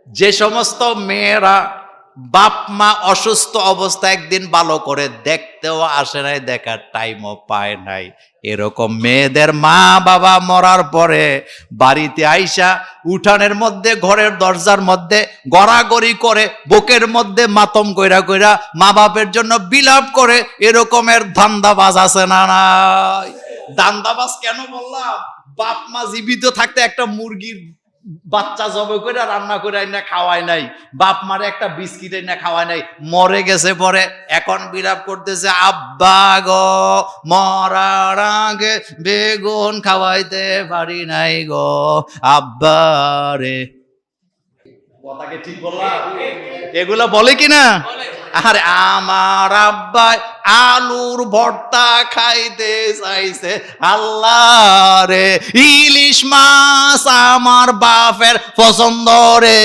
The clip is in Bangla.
যে সমস্ত মেয়েরা বাপ মা অসুস্থ অবস্থা একদিন ভালো করে দেখতেও আসে নাই, দেখার টাইমও পায় নাই, এরকম মেয়েদের মা বাবা মরার পরে বাড়িতে আইসা উঠানের মধ্যে ঘরের দরজার মধ্যে গড়াগড়ি করে বুকের মধ্যে মাতম কইরা কইরা মা বাপের জন্য বিলাপ করে, এরকমের ধান্দাবাজ আছে না নাই? ধান্দাবাজ কেন বললাম? বাপ মা জীবিত থাকতে একটা মুরগির বাচ্চা জবে করে রান্না করে না খাওয়ায় নাই, বাপ মারে একটা বিস্কিট না খাওয়ায় নাই, মরে গেছে পরে এখন বিলাপ করতেছে, আব্বা গো মরার আগে বেগুন খাওয়াইতে পারি নাই গো আব্বা রে। কথাকে ঠিক বললাম? এগুলা বলে কিনা? আরে আমার আব্বাই আলুর ভর্তা খাইতে চাইছে, আল্লাহ রে ইলিশ মাছ আমার বাপের পছন্দ রে।